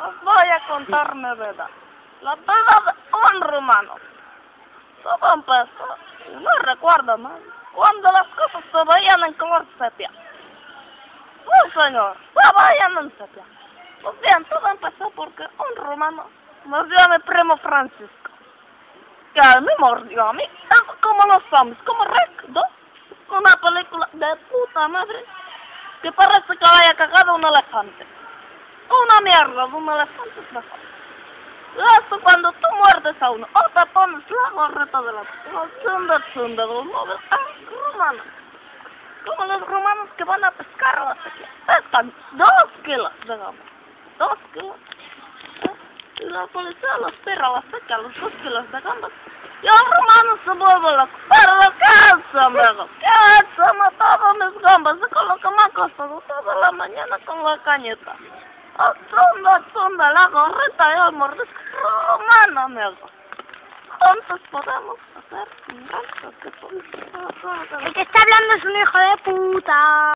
Os voy a contar mi vida. La vida de un rumano. Todo empezó, y no recuerdo mal, cuando las cosas se veían en color sepia. Sí, señor, se veían en sepia. Pues bien, todo empezó porque un rumano mordió a mi primo Francisco. Que a mí mordió a mí. Es como los zombies, como Rec 2. Una película de puta madre que parece que vaya cagado un elefante. Una mierda de un elefante es mejor. Eso cuando tú muerdes a uno, o te pones la gorreta de la chunda de los móviles, rumanos. Como los rumanos que van a pescar a la sequía. Pescan 2 kilos de gambas. 2 kilos. Y la policía los tira a la sequía, los 2 kilos de gambas. Y el rumano se vuelve loco. Pero ¿qué hace, amigo? ¿Qué hace? He matado mis gambas. Y con lo que me ha costado toda la mañana con la cañita. Chunda, la gorrita y el mordisco rumano, amigo. Juntos podemos hacer un gasto que son... El que está hablando es un hijo de puta.